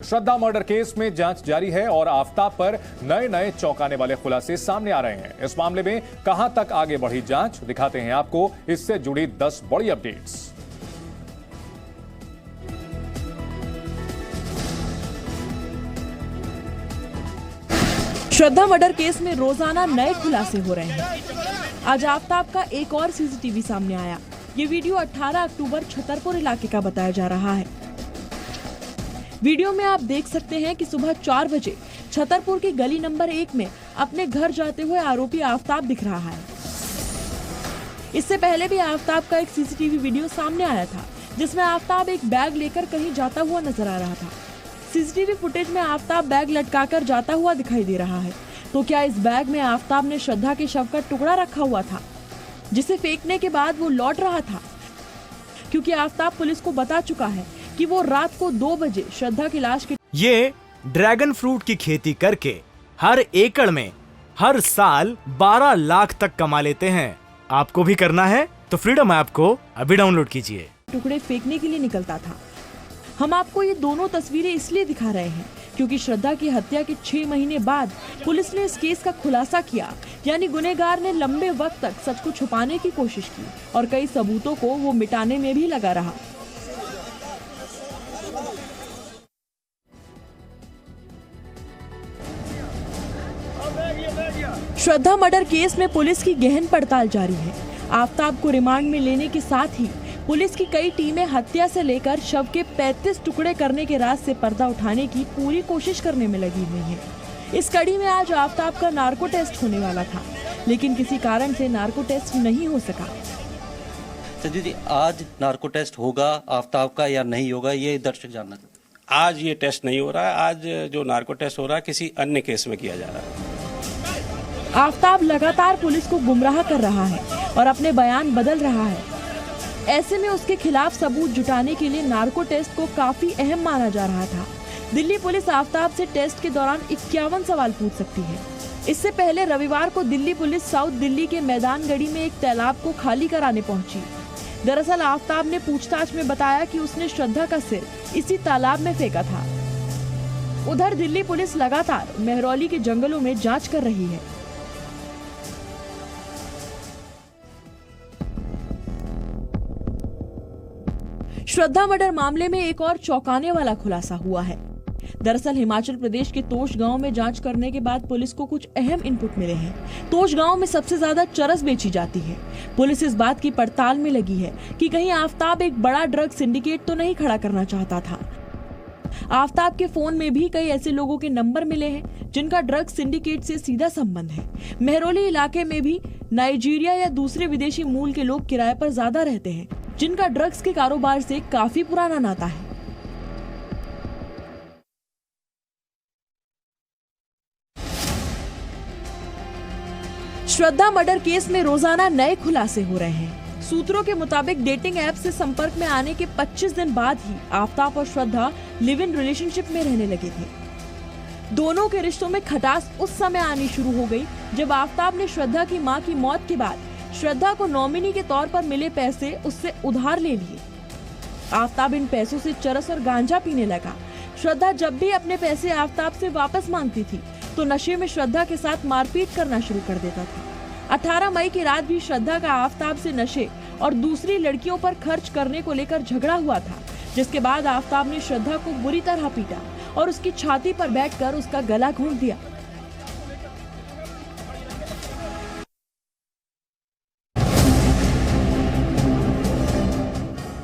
श्रद्धा murder case में जांच जारी है और आफताब पर नए नए चौंकाने वाले खुलासे सामने आ रहे हैं। इस मामले में कहां तक आगे बढ़ी जांच, दिखाते हैं आपको इससे जुड़ी 10 बड़ी अपडेट्स। श्रद्धा मर्डर केस में रोजाना नए खुलासे हो रहे हैं। आज आफताब का एक और सीसीटीवी सामने आया। ये वीडियो 18 अक्टूबर छतरपुर इलाके का बताया जा रहा है। वीडियो में आप देख सकते हैं कि सुबह 4 बजे छतरपुर की गली नंबर 1 में अपने घर जाते हुए आरोपी आफताब दिख रहा है। इससे पहले भी आफताब का एक सीसीटीवी वीडियो सामने आया था, जिसमें आफताब एक बैग लेकर कहीं जाता हुआ नजर आ रहा था। सीसीटीवी फुटेज में आफताब बैग लटकाकर जाता हुआ दिखाई दे रहा है। तो क्या इस बैग में आफताब ने श्रद्धा के शव का टुकड़ा रखा हुआ था, जिसे फेंकने के बाद वो लौट रहा था? क्योंकि आफताब पुलिस को बता चुका है कि वो रात को 2 बजे श्रद्धा की लाश के ये ड्रैगन फ्रूट की खेती करके हर एकड़ में हर साल 12 लाख तक कमा लेते हैं। आपको भी करना है तो फ्रीडम ऐप को अभी डाउनलोड कीजिए। टुकड़े फेंकने के लिए निकलता था। हम आपको ये दोनों तस्वीरें इसलिए दिखा रहे हैं क्योंकि श्रद्धा की हत्या के 6 महीने बाद पुलिस ने इस केस का खुलासा किया। यानी गुनहगार ने लंबे वक्त तक सच को छुपाने की कोशिश की और कई सबूतों को वो मिटाने में भी लगा रहा। श्रद्धा मर्डर केस में पुलिस की गहन पड़ताल जारी है। आफताब को रिमांड में लेने के साथ ही पुलिस की कई टीमें हत्या से लेकर शव के 35 टुकड़े करने के राज से पर्दा उठाने की पूरी कोशिश करने में लगी हुई है। इस कड़ी में आज आफताब का नार्को टेस्ट होने वाला था, लेकिन किसी कारण से नार्को टेस्ट नहीं हो सका। तो दीदी, आज नार्को टेस्ट होगा आफताब का या नहीं होगा, ये दर्शक जानना चाहते हैं। आज ये टेस्ट नहीं हो रहा है। आज जो नार्को टेस्ट हो रहा है किसी अन्य केस में किया जा रहा है। आफताब लगातार पुलिस को गुमराह कर रहा है और अपने बयान बदल रहा है। ऐसे में उसके खिलाफ सबूत जुटाने के लिए नार्को टेस्ट को काफी अहम माना जा रहा था। दिल्ली पुलिस आफताब से टेस्ट के दौरान 51 सवाल पूछ सकती है। इससे पहले रविवार को दिल्ली पुलिस साउथ दिल्ली के मैदानगढ़ी में एक तालाब को खाली कराने पहुंची। दरअसल आफताब ने पूछताछ में बताया कि उसने श्रद्धा का सिर इसी तालाब में फेंका था। उधर दिल्ली पुलिस लगातार मेहरौली के जंगलों में जांच कर रही है। श्रद्धा मर्डर मामले में एक और चौंकाने वाला खुलासा हुआ है। दरअसल हिमाचल प्रदेश के तोश गांव में जांच करने के बाद पुलिस को कुछ अहम इनपुट मिले हैं। तोश गांव में सबसे ज्यादा चरस बेची जाती है। पुलिस इस बात की पड़ताल में लगी है कि कहीं आफताब एक बड़ा ड्रग सिंडिकेट तो नहीं खड़ा करना चाहता था। आफताब के फोन में भी कई ऐसे लोगों के नंबर मिले हैं जिनका ड्रग सिंडिकेट से सीधा संबंध है। मेहरौली इलाके में भी नाइजीरिया या दूसरे विदेशी मूल के लोग किराए पर ज्यादा रहते हैं, जिनका ड्रग्स के कारोबार से काफी पुराना नाता है। श्रद्धा मर्डर केस में रोजाना नए खुलासे हो रहे हैं। सूत्रों के मुताबिक डेटिंग ऐप से संपर्क में आने के 25 दिन बाद ही आफताब और श्रद्धा लिव इन रिलेशनशिप में रहने लगे थे। दोनों के रिश्तों में खटास उस समय आनी शुरू हो गई जब आफताब ने श्रद्धा की मां की मौत के बाद श्रद्धा को नॉमिनी के तौर पर मिले पैसे उससे उधार ले लिए। आफताब इन पैसों से चरस और गांजा पीने लगा। श्रद्धा जब भी अपने पैसे आफताब से वापस मांगती थी तो नशे में श्रद्धा के साथ मारपीट करना शुरू कर देता था। 18 मई की रात भी श्रद्धा का आफताब से नशे और दूसरी लड़कियों पर खर्च करने को लेकर झगड़ा हुआ था, जिसके बाद आफताब ने श्रद्धा को बुरी तरह पीटा और उसकी छाती पर बैठकर उसका गला घोंट दिया।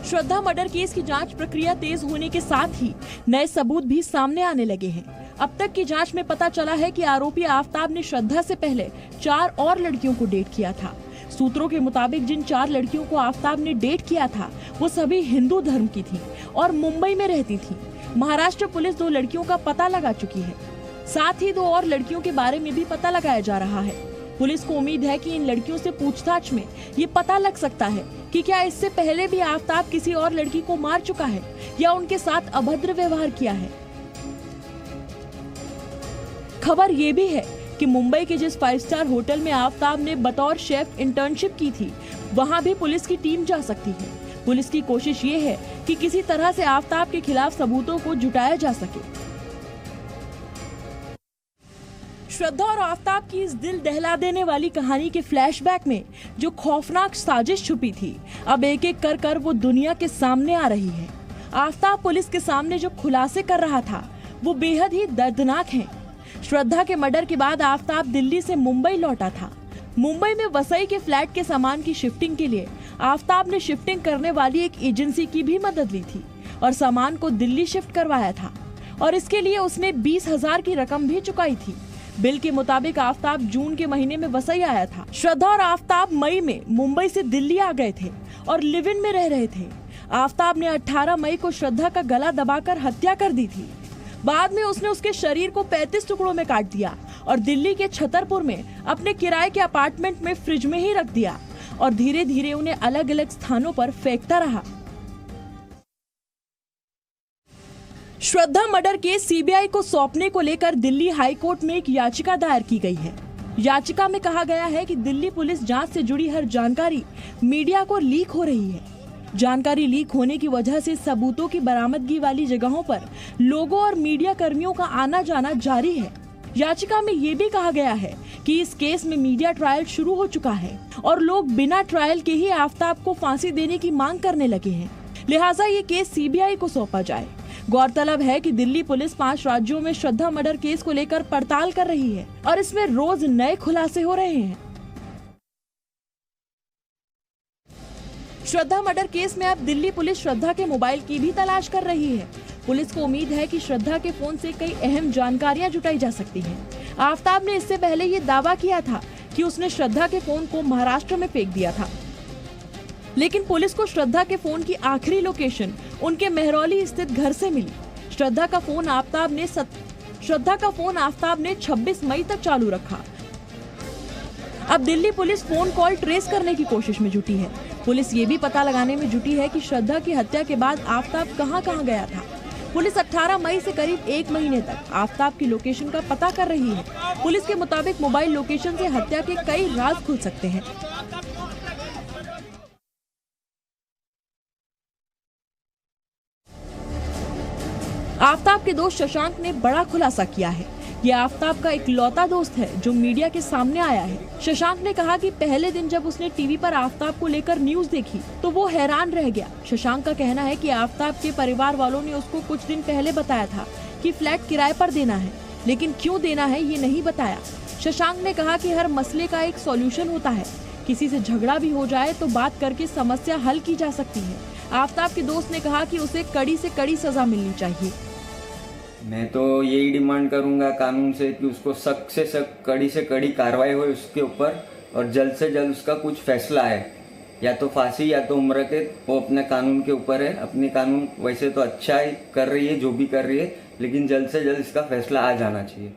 श्रद्धा मर्डर केस की जांच प्रक्रिया तेज होने के साथ ही नए सबूत भी सामने आने लगे हैं। अब तक की जांच में पता चला है कि आरोपी आफताब ने श्रद्धा से पहले 4 और लड़कियों को डेट किया था। सूत्रों के मुताबिक जिन 4 लड़कियों को आफताब ने डेट किया था वो सभी हिंदू धर्म की थी और मुंबई में रहती थी। महाराष्ट्र पुलिस 2 लड़कियों का पता लगा चुकी है। साथ ही 2 और लड़कियों के बारे में भी पता लगाया जा रहा है। पुलिस को उम्मीद है कि इन लड़कियों से पूछताछ में ये पता लग सकता है कि क्या इससे पहले भी आफताब किसी और लड़की को मार चुका है या उनके साथ अभद्र व्यवहार किया है। खबर ये भी है कि मुंबई के जिस 5 स्टार होटल में आफताब ने बतौर शेफ इंटर्नशिप की थी, वहां भी पुलिस की टीम जा सकती है। पुलिस की कोशिश ये है कि किसी तरह से आफताब के खिलाफ सबूतों को जुटाया जा सके। श्रद्धा और आफताब की इस दिल दहला देने वाली कहानी के फ्लैशबैक में जो खौफनाक साजिश छुपी थी, अब एक एक कर वो दुनिया के सामने आ रही है। आफताब पुलिस के सामने जो खुलासे कर रहा था वो बेहद ही दर्दनाक हैं। श्रद्धा के मर्डर के बाद आफताब दिल्ली से मुंबई लौटा था। मुंबई में वसई के फ्लैट के सामान की शिफ्टिंग के लिए आफताब ने शिफ्टिंग करने वाली एक एजेंसी की भी मदद ली थी और सामान को दिल्ली शिफ्ट करवाया था और इसके लिए उसने 20,000 की रकम भी चुकाई थी। बिल के मुताबिक आफताब जून के महीने में वसई आया था। श्रद्धा और आफताब मई में मुंबई से दिल्ली आ गए थे और लिव इन में रह रहे थे। आफताब ने 18 मई को श्रद्धा का गला दबाकर हत्या कर दी थी। बाद में उसने उसके शरीर को 35 टुकड़ों में काट दिया और दिल्ली के छतरपुर में अपने किराए के अपार्टमेंट में फ्रिज में ही रख दिया और धीरे धीरे उन्हें अलग अलग स्थानों पर फेंकता रहा। श्रद्धा मर्डर केस सीबीआई को सौंपने को लेकर दिल्ली हाई कोर्ट में एक याचिका दायर की गई है। याचिका में कहा गया है कि दिल्ली पुलिस जांच से जुड़ी हर जानकारी मीडिया को लीक हो रही है। जानकारी लीक होने की वजह से सबूतों की बरामदगी वाली जगहों पर लोगों और मीडिया कर्मियों का आना जाना जारी है। याचिका में ये भी कहा गया है कि इस केस में मीडिया ट्रायल शुरू हो चुका है और लोग बिना ट्रायल के ही आफताब को फांसी देने की मांग करने लगे हैं। लिहाजा ये केस सीबीआई को सौंपा जाए। गौरतलब है कि दिल्ली पुलिस 5 राज्यों में श्रद्धा मर्डर केस को लेकर पड़ताल कर रही है और इसमें रोज नए खुलासे हो रहे हैं। श्रद्धा मर्डर केस में अब दिल्ली पुलिस श्रद्धा के मोबाइल की भी तलाश कर रही है। पुलिस को उम्मीद है कि श्रद्धा के फोन से कई अहम जानकारियां जुटाई जा सकती हैं। आफताब ने इससे पहले ये दावा किया था कि उसने श्रद्धा के फोन को महाराष्ट्र में फेंक दिया था, लेकिन पुलिस को श्रद्धा के फोन की आखिरी लोकेशन उनके मेहरौली स्थित घर से मिली। श्रद्धा का फोन आफताब ने 26 मई तक चालू रखा। अब Delhi police phone call trace करने की कोशिश में जुटी है। पुलिस ये भी पता लगाने में जुटी है कि श्रद्धा की हत्या के बाद आफताब कहां गया था। पुलिस 18 मई से करीब 1 महीने तक आफताब की लोकेशन का पता कर रही है। पुलिस के मुताबिक मोबाइल लोकेशन से हत्या के कई राज खुल सकते हैं। आफताब के दोस्त शशांक ने बड़ा खुलासा किया है। ये आफताब का इकलौता दोस्त है जो मीडिया के सामने आया है। शशांक ने कहा कि पहले दिन जब उसने टीवी पर आफताब को लेकर न्यूज देखी तो वो हैरान रह गया। शशांक का कहना है कि आफताब के परिवार वालों ने उसको कुछ दिन पहले बताया था कि फ्लैट किराए पर देना है, लेकिन क्यों देना है ये नहीं बताया। शशांक ने कहा कि हर मसले का एक सॉल्यूशन होता है। किसी से झगड़ा भी हो जाए तो बात करके समस्या हल की जा सकती है। आफताब के दोस्त ने कहा कि उसे कड़ी से कड़ी सजा मिलनी चाहिए। मैं तो यही डिमांड करूंगा कानून से कि उसको सख्त से कड़ी कार्रवाई हो उसके ऊपर और जल्द से जल्द उसका कुछ फैसला आए, या तो फांसी या तो उम्र कैद। वो अपने कानून के ऊपर है। अपने कानून वैसे तो अच्छा ही कर रही है जो भी कर रही है, लेकिन जल्द से जल्द इसका फैसला आ जाना चाहिए।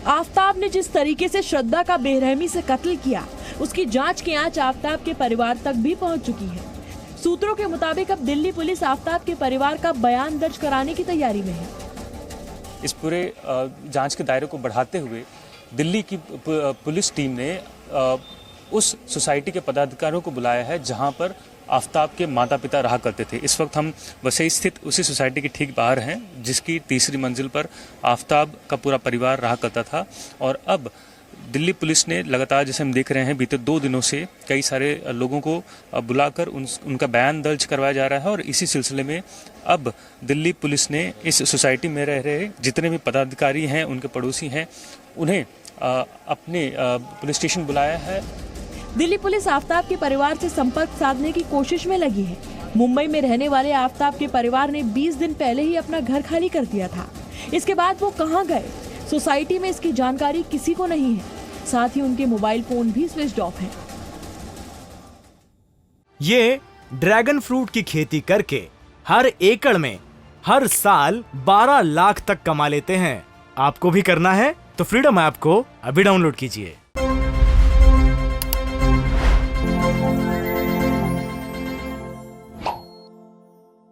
आफताब ने जिस तरीके से श्रद्धा का बेरहमी से कत्ल किया, उसकी जांच की आंच आफताब के परिवार तक भी पहुंच चुकी है। सूत्रों के मुताबिक अब दिल्ली पुलिस आफताब के परिवार का बयान दर्ज कराने की तैयारी में है। इस पूरे जांच के दायरे को बढ़ाते हुए दिल्ली की पुलिस टीम ने उस सोसाइटी के पदाधिकारियों को बुलाया है जहां पर आफताब के माता पिता रहा करते थे। इस वक्त हम वसई स्थित उसी सोसाइटी के ठीक बाहर हैं जिसकी तीसरी मंजिल पर आफताब का पूरा परिवार रहा करता था। और अब दिल्ली पुलिस ने लगातार, जैसे हम देख रहे हैं, बीते 2 दिनों से कई सारे लोगों को बुलाकर उनका बयान दर्ज करवाया जा रहा है। और इसी सिलसिले में अब दिल्ली पुलिस ने इस सोसाइटी में रह रहे जितने भी पदाधिकारी हैं, उनके पड़ोसी हैं, उन्हें अपने पुलिस स्टेशन बुलाया है। दिल्ली पुलिस आफताब के परिवार से संपर्क साधने की कोशिश में लगी है। मुंबई में रहने वाले आफताब के परिवार ने 20 दिन पहले ही अपना घर खाली कर दिया था। इसके बाद वो कहां गए, सोसाइटी में इसकी जानकारी किसी को नहीं है। साथ ही उनके मोबाइल फोन भी स्विच ऑफ हैं। ये ड्रैगन फ्रूट की खेती करके हर एकड़ में हर साल 12 लाख तक कमा लेते हैं। आपको भी करना है तो फ्रीडम ऐप को अभी डाउनलोड कीजिए।